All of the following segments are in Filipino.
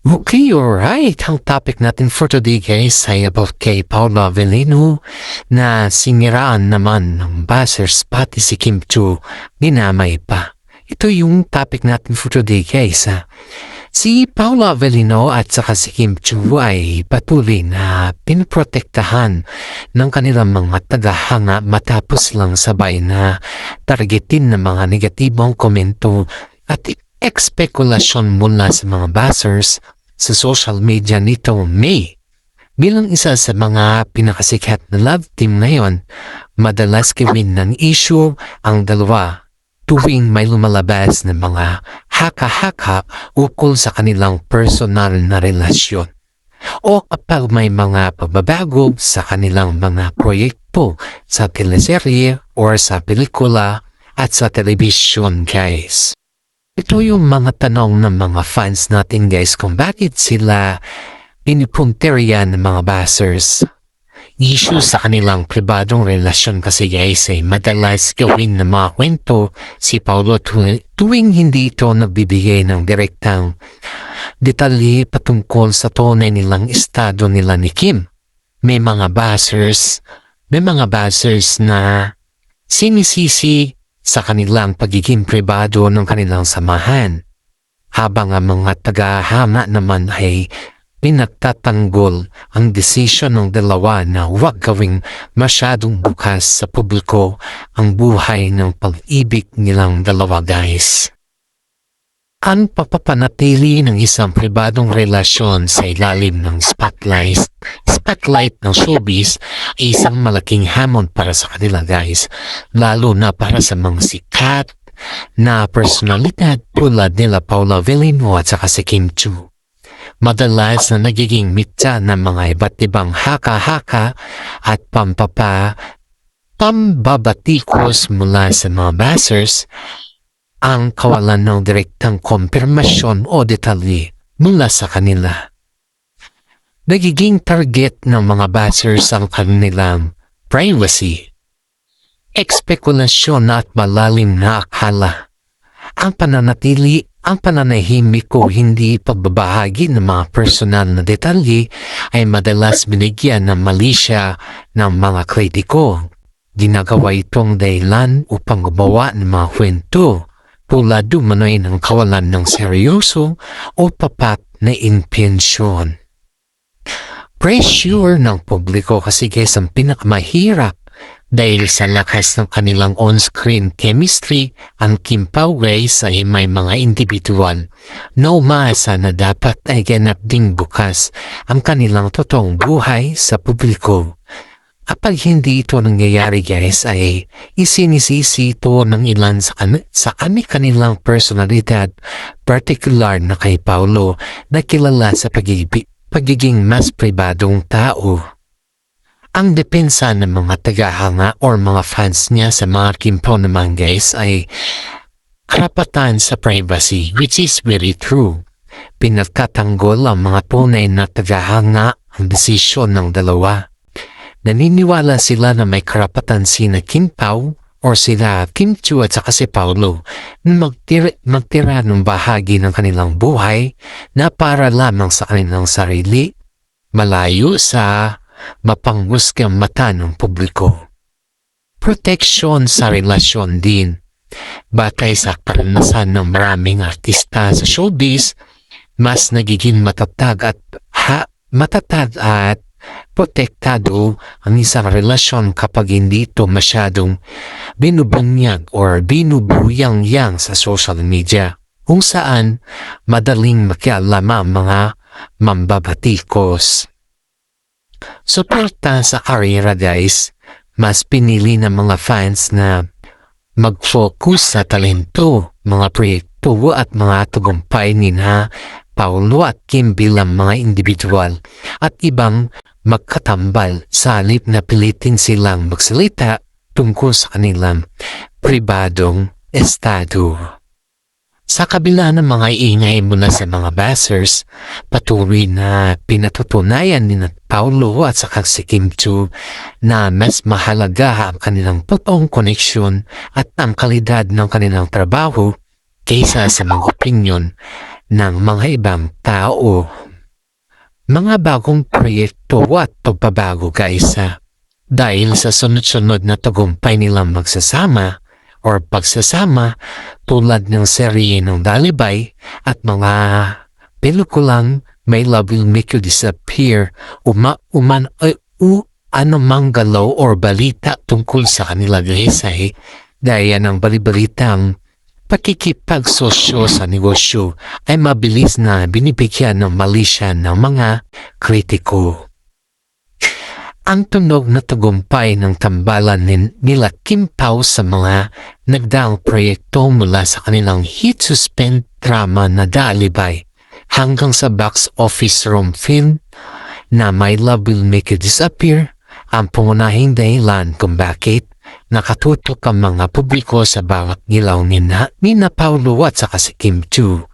Okay, alright. Ang topic natin for today guys ay about kay Paula Avellino na siniraan naman ng buzzers pati si Kim Chiu dinamay pa. Ito yung topic natin for today guys. Si Paula Avellino at saka si Kim Chiu ay patuloy na pinoprotektahan ng kanilang mga tagahanga matapos lang sabay na targetin ng mga negatibong komento at ekspekulasyon mula sa mga buzzers sa social media nitong May. Bilang isa sa mga pinakasikat na love team ngayon, madalas gawin ng issue ang dalawa tuwing may lumalabas ng mga haka-haka ukol sa kanilang personal na relasyon o kapag may mga pagbabago sa kanilang mga proyekto sa teleserye o sa pelikula at sa telebisyon guys. Ito yung mga tanong ng mga fans natin guys kung bakit sila pinipunteriya ng mga buzzers. Issue sa kanilang pribadong relasyon kasi guys ay madalas gawin ng mga kwento si Paolo tuwing hindi ito nagbibigay ng direktang detalye patungkol sa tunay nilang estado nila ni Kim. May mga buzzers na sinisisi sa kanilang pagiging pribado ng kanilang samahan, habang ang mga tagahanga naman ay pinagtatanggol ang desisyon ng dalawa na huwag gawing masyadong bukas sa publiko ang buhay ng pag-ibig nilang dalawa guys. Ang papapanatili ng isang pribadong relasyon sa ilalim ng spotlight ng showbiz ay isang malaking hamon para sa kanila guys, lalo na para sa mga sikat na personalidad tulad nila Paula Avellino at saka si Kim Chiu. Madalas na nagiging mitya ng mga iba't ibang haka-haka at pambabatikos mula sa mga buzzers ang kawalan ng direktang kumpirmasyon o detalye mula sa kanila. Nagiging target ng mga buzzers ang kanilang privacy, ekspekulasyon at malalim na akala. Ang pananahimik o hindi pagbabahagi ng mga personal na detalye ay madalas binigyan ng malisya ng mga kritiko. Ginagawa itong dahilan upang gumawa ng mga kwento tulad umano'y ng kawalan ng seryoso o tapat na intensyon. Pressure ng publiko kasi guys ang pinakamahirap dahil sa lakas ng kanilang on-screen chemistry, ang Kim Pao guys ay may mga individual na umaasa na dapat ay ganap ding bukas ang kanilang totoong buhay sa publiko. Kapag hindi ito nangyayari guys ay isinisisi ito ng ilan sa kanilang personalidad, particular na kay Paolo na kilala sa pagiging mas pribadong tao. Ang depensa ng mga tagahanga or mga fans niya sa mga Kim Pao naman guys ay karapatan sa privacy, which is very true. Pinagtatanggol ang mga tunay na tagahanga ang desisyon ng dalawa. Naniniwala sila na may karapatan sina Kim Pao o sila Kim Chiu at saka si Paolo na magtira ng bahagi ng kanilang buhay na para lamang sa kanilang sarili, malayo sa mapanghusgang mata ng publiko. Proteksyon sa relasyon din. Batay sa karanasan ng maraming artista sa showbiz, mas nagiging matatag at protektado ang isang relasyon kapag hindi ito masyadong binubunyag or binubuyang-yang sa social media, kung saan madaling makialam ang mga mambabatikos. Suporta sa karera guys, mas pinili ng mga fans na mag-focus sa talento, mga proyekto at mga tagumpay ni Paolo at Kim bilang mga individual at ibang magkatambal sa halip na pilitin silang magsalita tungkol sa kanilang pribadong estado. Sa kabila ng mga ingay mula sa mga buzzers, patuloy na pinatutunayan ni Paolo at saka si Kim Chiu na mas mahalaga ang kanilang totoong koneksyon at ang kalidad ng kanilang trabaho kaysa sa mga opinyon ng mga ibang tao. Mga bagong proyekto at pagbabago guys dahil sa sunod-sunod na tagumpay nilang magsasama or pagsasama tulad ng serye ng Dalibay at mga pelikulang My Love Will Make You Disappear anumang galaw or balita tungkol sa kanila guys ay daya ng balibalitang pakikipagsosyo sa negosyo ay mabilis na binibigyan ng malisya ng mga kritiko. Ang tunog na tagumpay ng tambalan nila Kim Pao sa mga nagdaang proyekto mula sa kanilang hit suspense drama na Dalibay hanggang sa box office rom film na My Love Will Make You Disappear ang pangunahing dahilan kung bakit nakatutok ang mga publiko sa bawat gilaw ni Paulo at saka si Kim Chiu.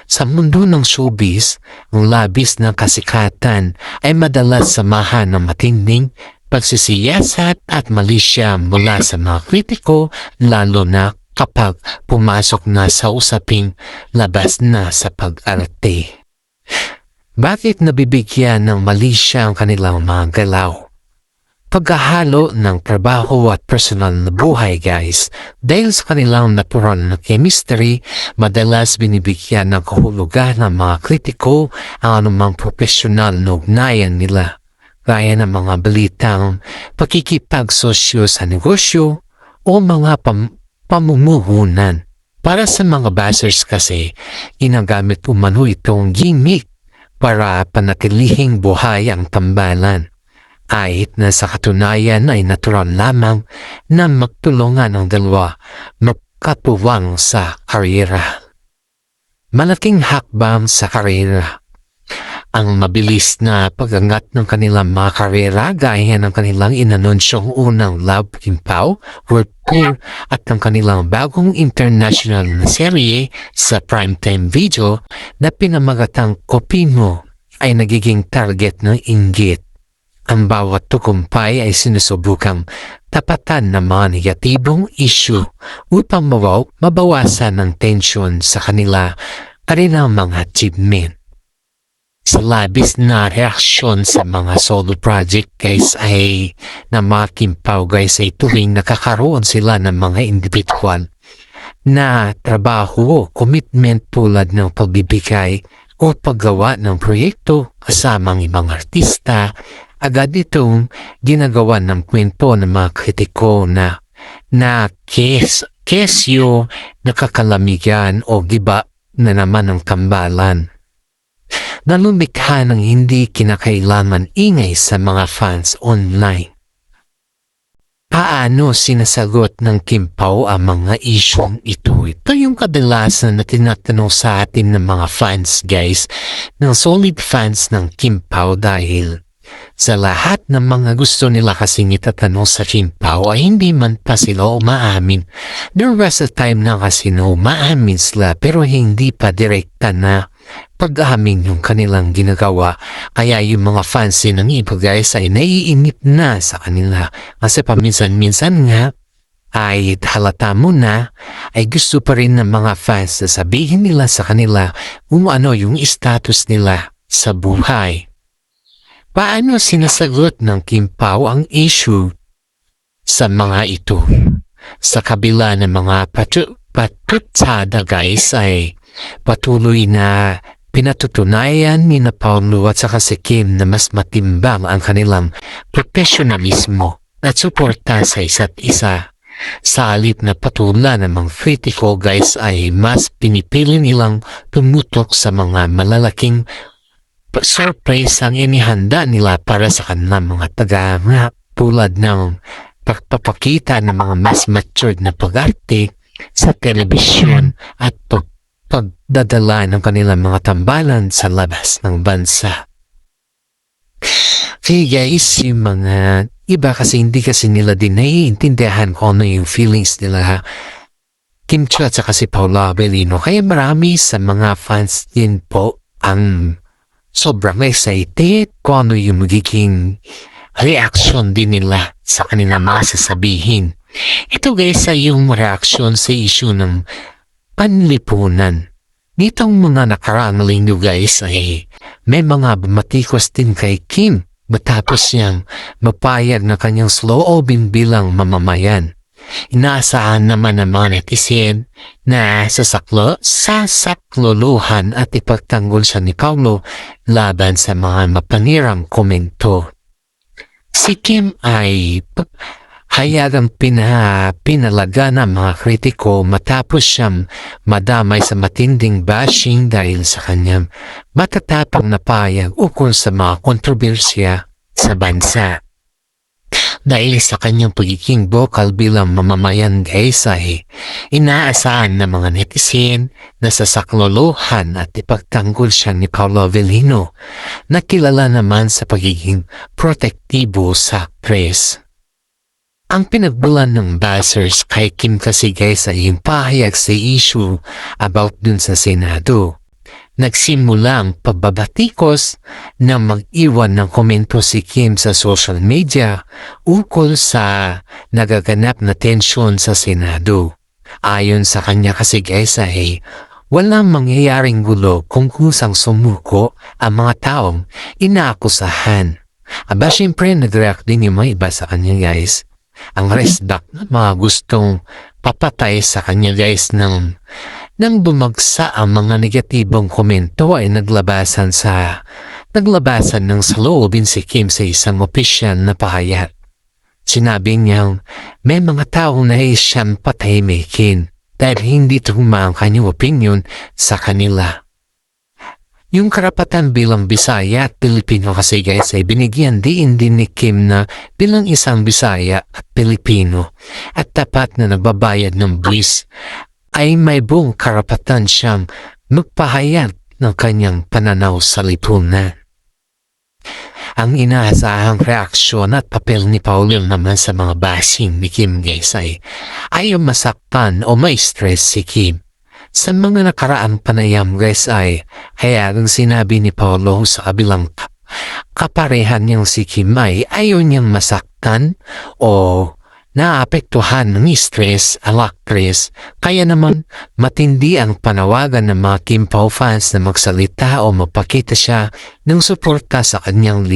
Sa mundo ng showbiz, ang labis na kasikatan ay madalas samahan ng matinding pagsisiyasat at malisya mula sa mga kritiko lalo na kapag pumasok na sa usaping labas na sa pag-arte. Bakit nabibigyan ng malisya ang kanilang mga galaw? Paghahalo ng trabaho at personal na buhay guys. Dahil sa kanilang natural na chemistry, madalas binibigyan ng kahulugan ng mga kritiko ang anumang profesional na ugnayan nila. Gaya ng mga balitang pakikipagsosyo sa negosyo o mga pamumuhunan. Para sa mga bashers kasi, ginagamit umano itong gimmick para panatilihing buhay ang tambalan. Kahit na sa katunayan ay natural lamang na magtulungan ang dalawa magkatuwang sa karera. Malaking hakbang sa karera. Ang mabilis na pagangat ng kanilang mga karera gaya ng kanilang inanunsyong unang Love Kim Pao World Tour at ang kanilang bagong international na serye sa primetime video na pinamagatang Kopino ay nagiging target ng inggit. Ang bawat tagumpay ay sinusubukang tapatan ng mga negatibong issue upang mabawasan ang tension sa kanilang mga achievement. Sa labis na reaksyon sa mga solo project guys ay na mga Kim Pao guys ay tuwing nakakaroon sila ng mga individual na trabaho o commitment tulad ng pagbibigay o paggawa ng proyekto kasamang ibang artista, agad itong ginagawa ng kwento ng mga kritiko na kesyo, nakakalamigan o giba na naman ang tambalan. Nalumikha ng hindi kinakailangan ingay sa mga fans online. Paano sinasagot ng Kim Pao ang mga isyong ito? Ito yung kadalasan na tinatanong sa atin ng mga fans guys, ng solid fans ng Kim Pao dahil sa lahat ng mga gusto nila kasing itatanong sa Kim Pao ay hindi man pa sila umaamin. There was a time na kasi na umaamin sila pero hindi pa direkta na pag-amin yung kanilang ginagawa. Kaya yung mga fans ng iba guys ay naiinip na sa kanila. Kasi paminsan-minsan nga ay halata mo na ay gusto pa rin ng mga fans na sabihin nila sa kanila kung ano yung status nila sa buhay. Paano sinasagot ng Kim Pao ang issue sa mga ito? Sa kabila ng mga patutsada guys ay patuloy na pinatutunayan ni Paulo at saka si Kim na mas matimbang ang kanilang profesionalismo at suporta sa isa't isa. Sa halip na patulan ng mga kritiko guys ay mas pinipili nilang tumutok sa mga malalaking surprise ang inihanda nila para sa kanilang mga taga tulad ng pagpapakita ng mga mas matured na pag-arte sa telebisyon at pagdadala ng kanilang mga tambalan sa labas ng bansa. Kaya guys, yung mga iba kasi hindi kasi nila din naiintindihan kung ano yung feelings nila Kim Chiu at saka si Paula Abellino. Kaya marami sa mga fans din po ang sobrang excited kung ano yung magiging reaction din nila sa kanilang mga sasabihin. Ito guys ay yung reaction sa issue ng panlipunan. Nitong mga nakaraang linggo guys ay may mga bumatikos din kay Kim matapos niyang mapayag na kanyang sloobin bilang mamamayan. Inaasahan naman ng mga netizen na sasakloluhan at ipagtanggol siya ni Paulo laban sa mga mapanirang komento. Si Kim ay hayagang pinalaga ng mga kritiko matapos siyang madamay sa matinding bashing dahil sa kanyang matatapang na payag ukol sa mga kontrobersya sa bansa. Dahil sa kanyang pagiging bokal bilang mamamayan guys ay inaasahan ng mga netizen na sasaklolohan at ipagtanggol siya ni Paulo Avellino na kilala naman sa pagiging protektibo sa press. Ang pinagbulan ng bashers kay Kim kasi guys ay yung pahayag sa issue about dun sa Senado. Nagsimula ang pagbabatikos na mag-iwan ng komento si Kim sa social media ukol sa nagaganap na tensyon sa Senado. Ayon sa kanya kasi guys ay walang mangyayaring gulo kung kusang sumuko ang mga taong inaakusahan. Aba syempre nag-react din yung mga iba sa kanya guys. Ang resdak na mga gustong papatay sa kanya guys nang bumagsa ang mga negatibong komento ay naglabasan ng saloobin si Kim sa isang opisyal na pahayag. Sinabi niyang may mga taong nais siyang patahimikin dahil hindi tugma ang kanyang opinyon sa kanila. Yung karapatan bilang Bisaya at Pilipino kasi guys ay binigyan din ni Kim na bilang isang Bisaya at Pilipino at tapat na nagbabayad ng buwis ay may buong karapatan siyang magpahayag ng kanyang pananaw sa lipunan. Ang inaasahang reaksyon at papel ni Paulo naman sa mga bashing ni Kim guys ay ayaw masaktan o may stress si Kim. Sa mga nakaraang panayam guys ay hayagang sinabi ni Paulo sa kabilang kaparehan niyang si Kim ay ayaw niyang masaktan o naapektuhan ng stress ang actress, kaya naman matindi ang panawagan ng mga Kim Pao fans na magsalita o mapakita siya ng suporta sa kanyang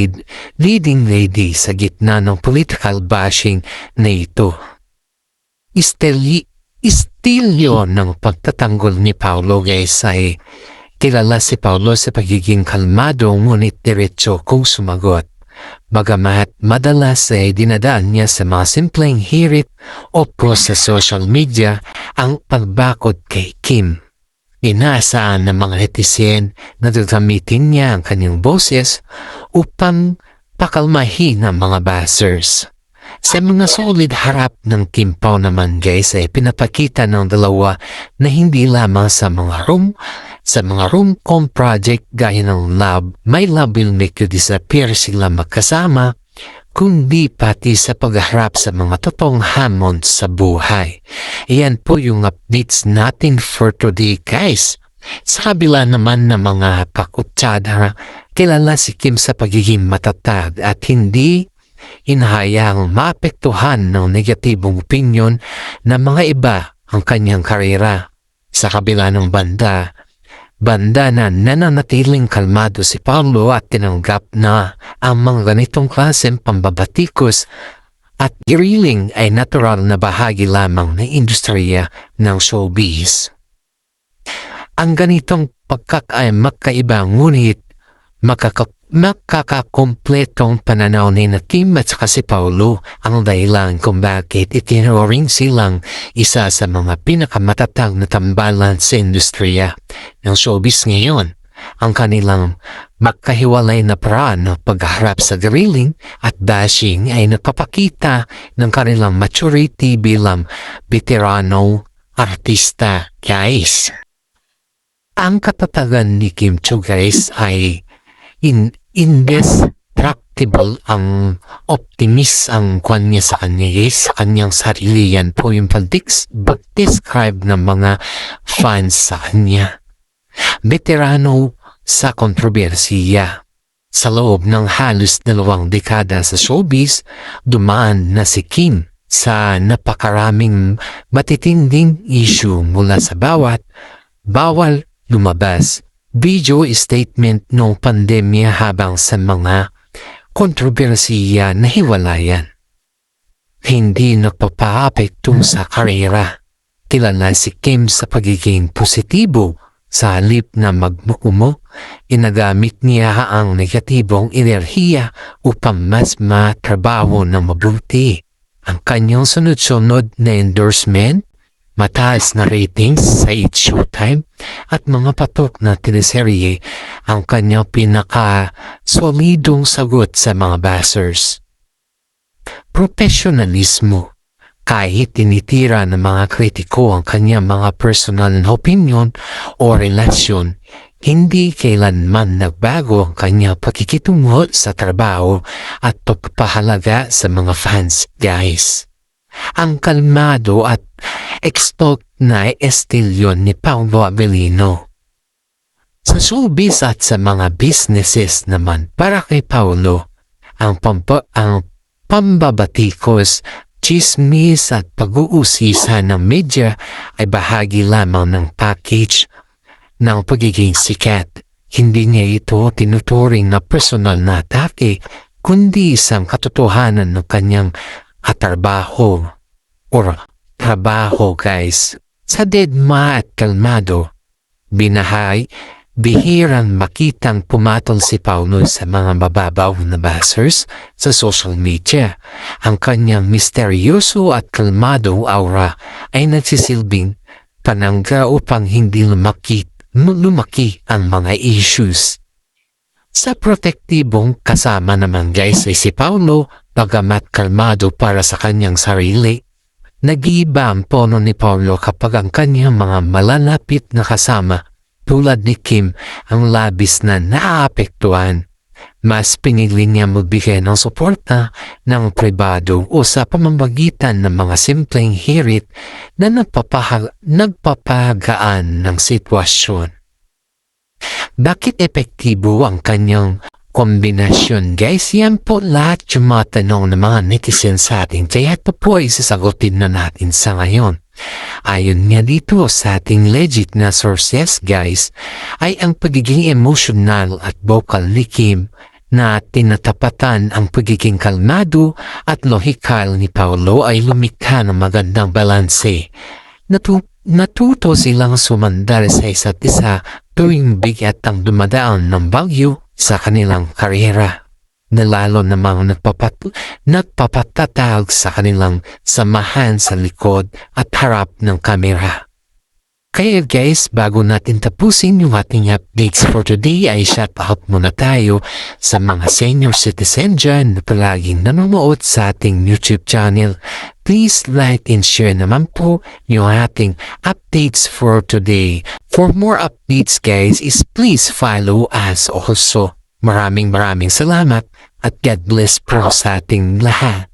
leading lady sa gitna ng political bashing na ito. Istilyo ng pagtatanggol ni Paulo guys ay kilala si Paulo sa pagiging kalmado ngunit diretso kung sumagot. Bagamat madalas ay dinadaan niya sa mga simpleng hirit o post sa social media ang pagbakod kay Kim. Inaasahan ng mga netizen na gagamitin niya ang kanyang boses upang pakalmahin ang mga bashers. Sa mga solid harap ng Kim Pao naman guys ay pinapakita ng dalawa na hindi lamang sa mga rom-com project gaya ng My Love Will Make You Disappear sila magkasama, kundi pati sa pagharap sa mga totoong hamon sa buhay. Iyan po yung updates natin for today guys. Sa kabila naman ng mga pakutsada, kilala si Kim sa pagiging matatag at hindi inahayang maapektuhan ng negatibong opinyon ng mga iba ang kanyang karera. Sa kabila ng banda na nananatiling kalmado si Paulo at tinanggap na ang mga ganitong klaseng pambabatikos at giriling ay natural na bahagi lamang ng industriya ng showbiz. Ang ganitong magkaiba ngunit makakakompletong pananaw ni Kim at saka si Paulo ang dahilan kung bakit itinuring silang isa sa mga pinakamatatag na tambalan sa industriya ng showbiz ngayon. Ang kanilang magkahiwalay na paraan ng pagharap sa grilling at bashing ay nagpapakita ng kanilang maturity bilang veterano artista guys. Ang katatagan ni Kim Chiu guys ay indestructible, ang optimist ang kwan niya sa kanya guys, sa kanyang sarili. Yan po yung pag-describe ng mga fans sa kanya. Veterano sa kontrobersiya. Sa loob ng halos 2 dekada sa showbiz, dumaan na si Kim sa napakaraming matitinding issue mula sa bawal lumabas video statement noong pandemya habang sa mga kontrobersiya na hiwalayan. Hindi nagpapaapekto sa karera. Kilala si Kim sa pagiging positibo. Sa halip na magmukumo, inagamit niya ang negatibong enerhiya upang mas matrabaho ng mabuti. Ang kanyang sunod-sunod na endorsement, mataas na ratings sa It's Showtime at mga patok na teleserye ang kanyang pinaka-solidong sagot sa mga bashers. Profesionalismo. Kahit tinitira ng mga kritiko ang kanyang mga personal na opinion o relasyon, hindi kailanman nagbago ang kanyang pakikitungo sa trabaho at pagpapahalaga sa mga fans, guys. Ang kalmado at extort na estilyon ni Paolo Avellino. Sa showbiz at sa mga businesses naman, para kay Paolo, ang pambabatikos, chismis at pag-uusisa ng media ay bahagi lamang ng package ng pagiging sikat. Hindi niya ito tinuturing na personal na atake, kundi isang katotohanan ng kanyang trabaho guys. Sa deadma at kalmado, bihirang makitang pumatol si Paolo sa mga mababaw na bashers sa social media. Ang kanyang misteryoso at kalmado aura ay nagsisilbing panangga upang hindi lumaki ang mga issues. Sa protektibong kasama naman guys ay si Paolo, bagamat kalmado para sa kanyang sarili, nag-iiba ang tono ni Paolo kapag ang kanyang mga malalapit na kasama tulad ni Kim ang labis na naaapektuhan. Mas pinili niya magbigay ng suporta ng pribado o sa pamamagitan ng mga simpleng hirit na nagpapagaan ng sitwasyon. Bakit epektibo ang kanyang kombinasyon guys? Yan po lahat yung mga tanong ng mga netizens sa atin. Kaya ito po ay sasagutin na natin sa ngayon. Ayon nga dito sa ating legit na sources guys, ay ang pagiging emotional at vocal ni Kim na tinatapatan ang pagiging kalmado at lohikal ni Paolo ay lumikha ng magandang balanse. Natuto silang sumandal sa isa't isa tuwing bigat ang dumadaan ng bagyo sa kanilang karera, na lalo namang nagpapatatag sa kanilang samahan sa likod at harap ng kamera. Kaya guys, bago natin tapusin yung ating updates for today ay shout out muna tayo sa mga senior citizen dyan na palaging nanonood sa ating YouTube channel. Please like and share naman po yung ating updates for today. For more updates guys is please follow us also. Maraming salamat at God bless po sa ating lahat.